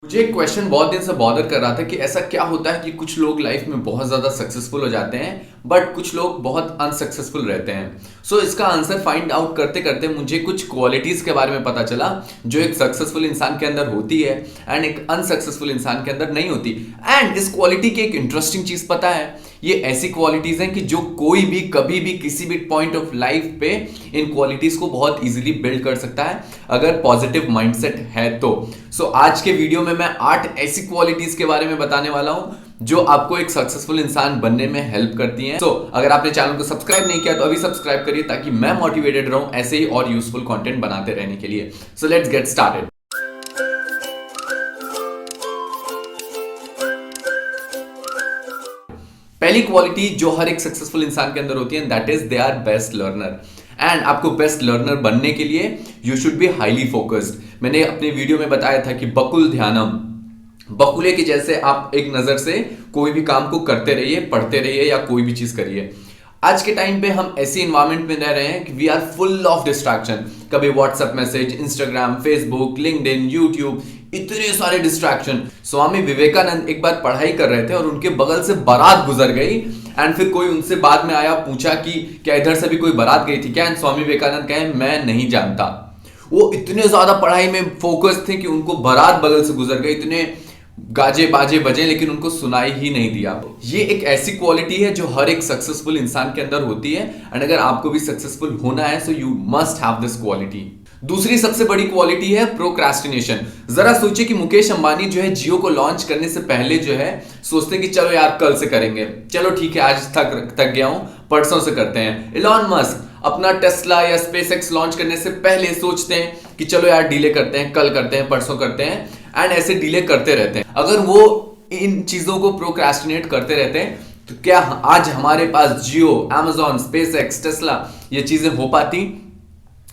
मुझे एक क्वेश्चन बहुत दिन से बॉदर कर रहा था कि ऐसा क्या होता है कि कुछ लोग लाइफ में बहुत ज्यादा सक्सेसफुल हो जाते हैं बट कुछ लोग बहुत अनसक्सेसफुल रहते हैं। इसका आंसर फाइंड आउट करते करते मुझे कुछ क्वालिटीज के बारे में पता चला जो एक सक्सेसफुल इंसान के अंदर होती है एंड एक अनसक्सेसफुल इंसान के अंदर नहीं होती। एंड इस क्वालिटी की एक इंटरेस्टिंग चीज पता है, ये ऐसी क्वालिटीज हैं कि जो कोई भी कभी भी किसी भी पॉइंट ऑफ लाइफ पे इन क्वालिटीज को बहुत इजीली बिल्ड कर सकता है अगर पॉजिटिव माइंडसेट है तो। आज के वीडियो में मैं 8 ऐसी क्वालिटीज के बारे में बताने वाला हूं जो आपको एक सक्सेसफुल इंसान बनने में हेल्प करती हैं। अगर आपने चैनल को सब्सक्राइब नहीं किया तो अभी सब्सक्राइब करिए ताकि मैं मोटिवेटेड रहूं ऐसे ही और यूजफुल कंटेंट बनाते रहने के लिए। Let's get started. पहली क्वालिटी जो हर एक सक्सेसफुल इंसान के अंदर होती है that is they are best learner. And आपको बेस्ट लर्नर बनने के लिए you should be highly focused. मैंने अपने वीडियो में बताया था कि बकुल ध्यानम, बकुले के जैसे आप एक नजर से कोई भी काम को करते रहिए, पढ़ते रहिए या कोई भी चीज करिए। आज के टाइम पे हम ऐसी इन्वायरमेंट में रह रहे हैं कि we are full of distraction. कभी WhatsApp message, Instagram, Facebook, LinkedIn, YouTube, इतने सारे डिस्ट्रैक्शन। स्वामी विवेकानंद एक बार पढ़ाई कर रहे थे और उनके बगल से बारात गुजर गई एंड फिर कोई उनसे बाद में आया, पूछा कि क्या इधर से भी कोई बारात गई थी क्या? एंड स्वामी विवेकानंद कहे मैं नहीं जानता। वो इतने ज्यादा पढ़ाई में फोकस थे कि उनको बारात बगल से गुजर गई, इतने गाजे बाजे बजे लेकिन उनको सुनाई ही नहीं दिया। ये एक ऐसी क्वालिटी है जो हर एक सक्सेसफुल इंसान के अंदर होती है एंड अगर आपको भी सक्सेसफुल होना है so you must have this quality. दूसरी सबसे बड़ी क्वालिटी है प्रोक्रास्टिनेशन। जरा सोचिए कि मुकेश अंबानी जो है जियो को लॉन्च करने से पहले जो है सोचते कि चलो यार कल से करेंगे, चलो ठीक है आज थक गया हूं परसों से करते हैं। इलॉन मस्क अपना टेस्ला या स्पेसएक्स लॉन्च करने से पहले सोचते हैं कि चलो यार डिले करते हैं, कल करते हैं, परसों करते हैं, एंड ऐसे डिले करते रहते हैं। अगर वो इन चीजों को प्रोक्रास्टिनेट करते रहते हैं तो क्या आज हमारे पास जियो, अमेजॉन, स्पेसएक्स, टेस्ला ये चीजें हो पाती?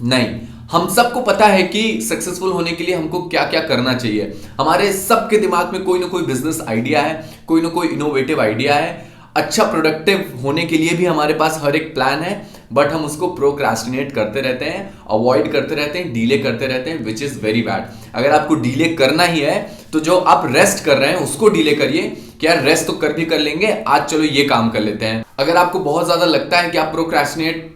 नहीं। हम सबको पता है कि सक्सेसफुल होने के लिए हमको क्या क्या करना चाहिए। हमारे सबके दिमाग में कोई ना कोई बिजनेस आइडिया है, कोई ना कोई इनोवेटिव आइडिया है। अच्छा प्रोडक्टिव होने के लिए भी हमारे पास हर एक प्लान है बट हम उसको प्रोक्रास्टिनेट करते रहते हैं, अवॉइड करते रहते हैं, डीले करते रहते हैं, विच इज वेरी बैड। अगर आपको डीले करना ही है तो जो आप रेस्ट कर रहे हैं उसको डीले करिए कि यार रेस्ट तो कर भी कर लेंगे, आज चलो ये काम कर लेते हैं। अगर आपको बहुत ज्यादा लगता है कि आप प्रोक्रास्टिनेट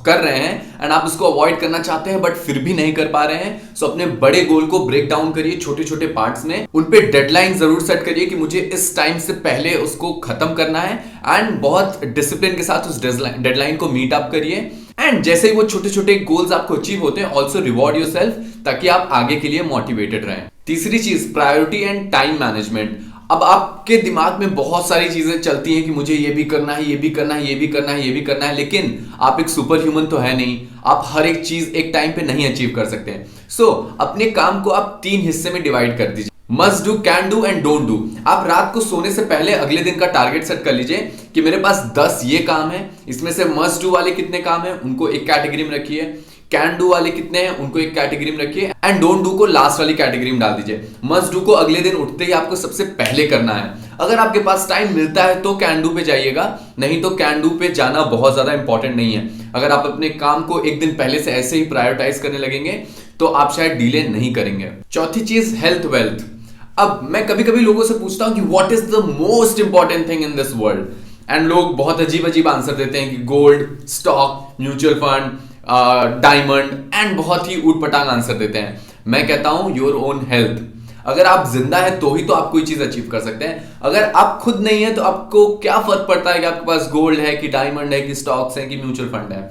कर रहे हैं एंड आप उसको अवॉइड करना चाहते हैं बट फिर भी नहीं कर पा रहे हैं, सो अपने बड़े गोल को ब्रेक डाउन करिए छोटे छोटे पार्ट्स में। उन पे डेडलाइन जरूर सेट करिए कि मुझे इस टाइम से पहले उसको खत्म करना है एंड बहुत डिसिप्लिन के साथ उस डेडलाइन को मीट अप करिए। एंड जैसे ही वो छोटे छोटे गोल्स आपको अचीव होते हैं ऑल्सो रिवॉर्ड योरसेल्फ ताकि आप आगे के लिए मोटिवेटेड रहें। तीसरी चीज प्रायोरिटी एंड टाइम मैनेजमेंट। अब आपके दिमाग में बहुत सारी चीजें चलती हैं कि मुझे ये भी करना है, ये भी करना है, ये भी करना है, ये भी करना है, लेकिन आप एक सुपर ह्यूमन तो है नहीं, आप हर एक चीज एक टाइम पे नहीं अचीव कर सकते हैं। अपने काम को आप 3 हिस्से में डिवाइड कर दीजिए, must do, can do and don't do. आप रात को सोने से पहले अगले दिन का टारगेट सेट कर लीजिए कि मेरे पास 10 ये काम है, इसमें से मस्ट डू वाले कितने काम है उनको एक कैटेगरी में रखिए, कैन डू वाले कितने हैं उनको एक कैटेगरी में रखिए एंड डोंट डू को लास्ट वाली कैटेगरी में डाल दीजिए। मस्ट डू को अगले दिन उठते ही आपको सबसे पहले करना है। अगर आपके पास टाइम मिलता है तो कैन डू पे जाइएगा, नहीं तो कैन डू पे जाना बहुत ज्यादा इंपॉर्टेंट नहीं है। अगर आप अपने काम को एक दिन पहले से ऐसे ही प्रायोरिटाइज करने लगेंगे तो आप शायद डिले नहीं करेंगे। चौथी चीज हेल्थ वेल्थ। अब मैं कभी कभी लोगों से पूछता हूं कि what is the most important thing in this world and लोग बहुत अजीब अजीब आंसर देते हैं कि gold, stock, mutual fund, diamond and बहुत ही ऊटपटांग आंसर देते हैं। मैं कहता हूं योर ओन हेल्थ। अगर आप जिंदा है तो ही तो आप कोई चीज अचीव कर सकते हैं। अगर आप खुद नहीं है तो आपको क्या फर्क पड़ता है कि आपके पास गोल्ड है कि डायमंड है कि स्टॉक्स है कि म्यूचुअल फंड है।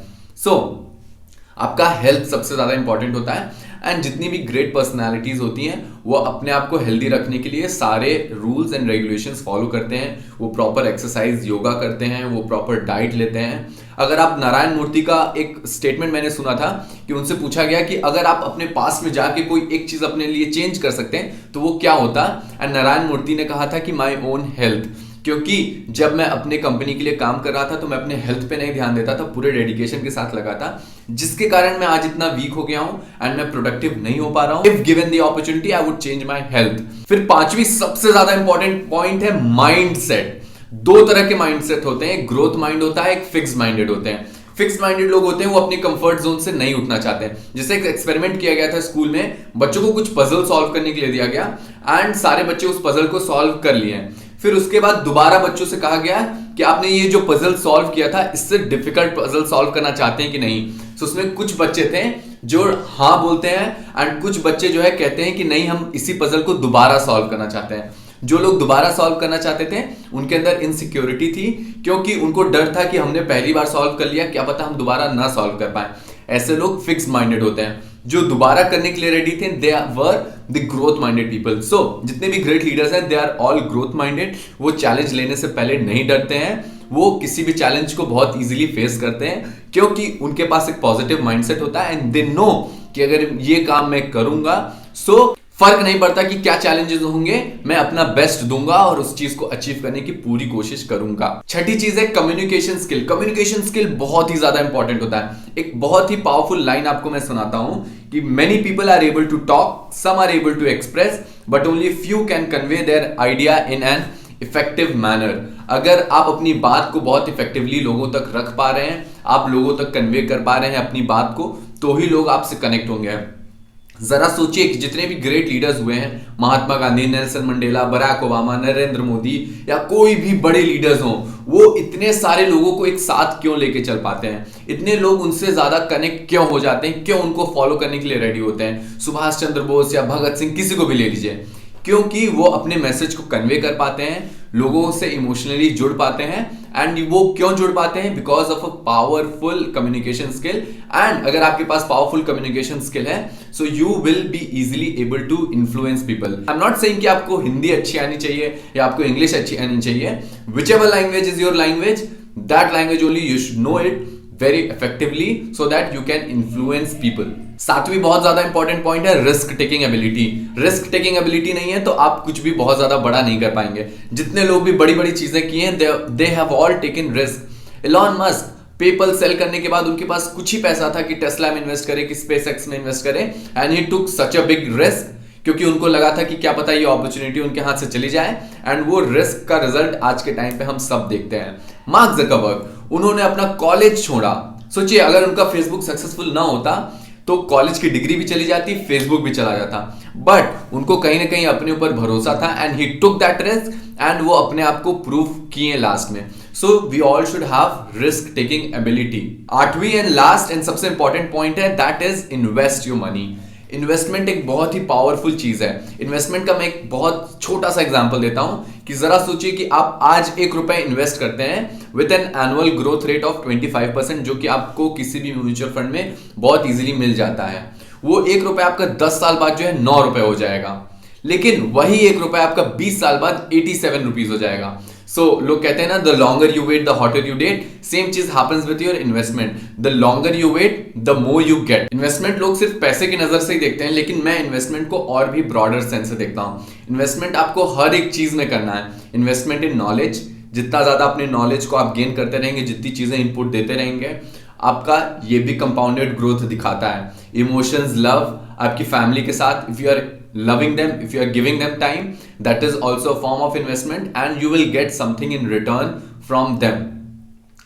आपका हेल्थ सबसे ज्यादा इंपॉर्टेंट होता है एंड जितनी भी ग्रेट पर्सनालिटीज होती हैं वो अपने आप को हेल्दी रखने के लिए सारे रूल्स एंड रेगुलेशंस फॉलो करते हैं। वो प्रॉपर एक्सरसाइज, योगा करते हैं, वो प्रॉपर डाइट लेते हैं। अगर आप नारायण मूर्ति का एक स्टेटमेंट मैंने सुना था कि उनसे पूछा गया कि अगर आप अपने पास में जाके कोई एक चीज अपने लिए चेंज कर सकते हैं तो वो क्या होता, एंड नारायण मूर्ति ने कहा था कि माई ओन हेल्थ। क्योंकि जब मैं अपने कंपनी के लिए काम कर रहा था तो मैं अपने हेल्थ पे नहीं ध्यान देता था, पूरे डेडिकेशन के साथ लगा था, जिसके कारण मैं आज इतना वीक हो गया हूं एंड मैं प्रोडक्टिव नहीं हो पा रहा हूं। If given the opportunity I would change my health. फिर पांचवी सबसे ज्यादा इंपॉर्टेंट पॉइंट है माइंडसेट। 2 तरह के माइंडसेट होते हैं, ग्रोथ माइंड होता है, एक फिक्स माइंडेड होते हैं। फिक्स्ड माइंडेड लोग होते हैं वो अपनी कंफर्ट जोन से नहीं उठना चाहते हैं। जैसे एक एक्सपेरिमेंट किया गया था स्कूल में, बच्चों को कुछ पजल सॉल्व करने के लिए दिया गया एंड सारे बच्चे उस पजल को सॉल्व कर लिए। फिर उसके बाद दोबारा बच्चों से कहा गया कि आपने ये जो पजल सॉल्व किया था इससे डिफिकल्ट पजल सॉल्व करना चाहते हैं कि नहीं। तो उसमें कुछ बच्चे थे जो हाँ बोलते हैं एंड कुछ बच्चे जो है कहते हैं कि नहीं, हम इसी पजल को दोबारा सॉल्व करना चाहते हैं। जो लोग दोबारा सॉल्व करना चाहते थे उनके अंदर इनसिक्योरिटी थी, क्योंकि उनको डर था कि हमने पहली बार सॉल्व कर लिया, क्या पता हम दोबारा ना सॉल्व कर पाए। ऐसे लोग फिक्स्ड माइंडेड होते हैं। जो दोबारा करने के लिए रेडी थे they were the growth minded people. So जितने भी ग्रेट लीडर्स हैं they are all growth minded. वो चैलेंज लेने से पहले नहीं डरते हैं, वो किसी भी चैलेंज को बहुत इजीली फेस करते हैं, क्योंकि उनके पास एक पॉजिटिव माइंडसेट होता है एंड दे नो कि अगर ये काम मैं करूंगा सो फर्क नहीं पड़ता कि क्या चैलेंजेस होंगे, मैं अपना बेस्ट दूंगा और उस चीज को अचीव करने की पूरी कोशिश करूंगा। छठी चीज है कम्युनिकेशन स्किल। कम्युनिकेशन स्किल बहुत ही ज्यादा इंपॉर्टेंट होता है। एक बहुत ही पावरफुल लाइन आपको मैं सुनाता हूं कि many people are able to talk, some are able to express, but only few can convey their idea in an effective manner. अगर आप अपनी बात को बहुत इफेक्टिवली लोगों तक रख पा रहे हैं, आप लोगों तक कन्वे कर पा रहे हैं अपनी बात को, तो ही लोग आपसे कनेक्ट होंगे। जरा सोचिए कि जितने भी ग्रेट लीडर्स हुए हैं, Mahatma Gandhi, Nelson Mandela, Barack Obama, Narendra Modi या कोई भी बड़े लीडर्स हों, वो इतने सारे लोगों को एक साथ क्यों लेके चल पाते हैं? इतने लोग उनसे ज्यादा कनेक्ट क्यों हो जाते हैं? क्यों उनको फॉलो करने के लिए रेडी होते हैं? सुभाष चंद्र बोस या भगत सिंह, किसी को भी ले लीजिए, क्योंकि वो अपने मैसेज को कन्वे कर पाते हैं, लोगों से इमोशनली जुड़ पाते हैं। एंड वो क्यों जुड़ पाते हैं? Because of a powerful communication skill. And अगर आपके पास पावरफुल कम्युनिकेशन स्किल है so you will be easily able to influence people. I am not saying कि आपको हिंदी अच्छी आनी चाहिए या आपको इंग्लिश अच्छी आनी चाहिए। Which ever language is your language, that language only you should know it very effectively so that you can influence people। सातवीं बहुत ज्यादा इंपॉर्टेंट पॉइंट है risk taking ability. Risk taking ability नहीं है तो आप कुछ भी बहुत ज्यादा बड़ा नहीं कर पाएंगे। जितने लोग भी बड़ी बड़ी चीजें की हैं they have all taken risk। Elon Musk PayPal sell करने के बाद उनके पास कुछ ही पैसा था कि टेस्ला में इन्वेस्ट करे, कि स्पेसएक्स में इन्वेस्ट करे, and he took such a big risk, क्योंकि उनको लगा था कि क्या पता ये अपॉर्चुनिटी उनके हाथ से चली जाए। एंड वो रिस्क का रिजल्ट आज के टाइम पे हम सब देखते हैं। मार्क जकरबर्ग, उन्होंने अपना कॉलेज छोड़ा। सोचिए अगर उनका फेसबुक सक्सेसफुल ना होता तो कॉलेज की डिग्री भी चली जाती, फेसबुक भी चला जाता, बट उनको कहीं ना कहीं अपने ऊपर भरोसा था and he took that risk and वो अपने आप को प्रूव किए लास्ट में। So we all should have risk taking ability. आठवीं एंड लास्ट एंड सबसे इंपॉर्टेंट पॉइंट है that is invest your money. Investment एक बहुत ही पावरफुल चीज है। इन्वेस्टमेंट का मैं एक बहुत छोटा सा एग्जांपल देता हूं कि जरा सोचिए कि आप आज ₹1 इन्वेस्ट करते हैं with an annual growth rate of 25%, जो कि आपको किसी भी म्यूचुअल फंड में बहुत इजीली मिल जाता है। वो ₹1 आपका 10 साल बाद जो है ₹9 हो जाएगा, लेकिन वही ₹1 आपका 20 साल बाद 87 रुपीज हो जाएगा। सो लोग कहते हैं ना, the longer you wait the hotter you date. Same चीज happens with your investment. The longer you wait the more you get. Investment लोग सिर्फ पैसे की नजर से ही देखते हैं, लेकिन मैं इन्वेस्टमेंट को और भी ब्रॉडर सेंस से देखता हूं। इन्वेस्टमेंट आपको हर एक चीज में करना है। इन्वेस्टमेंट इन नॉलेज, जितना ज्यादा अपने नॉलेज को आप गेन करते रहेंगे, जितनी चीजें इनपुट देते रहेंगे, आपका ये भी कंपाउंडेड ग्रोथ दिखाता है। इमोशंस, लव, आपकी फैमिली के साथ, if you are loving them, if you are giving them time, that is also a form of investment and you will get something in return from them।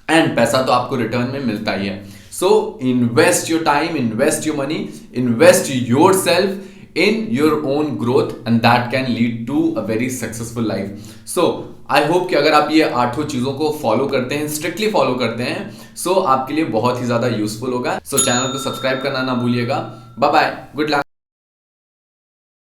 and पैसा तो आपको return में मिलता ही है। so invest your time, invest your money, invest yourself in your own growth and that can lead to a very successful life। so I hope कि अगर आप ये 8 चीजों को फॉलो करते हैं, स्ट्रिक्टली फॉलो करते हैं, so आपके लिए बहुत ही ज्यादा यूजफुल होगा। so चैनल को सब्सक्राइब करना ना भूलिएगा। Bye bye, good luck.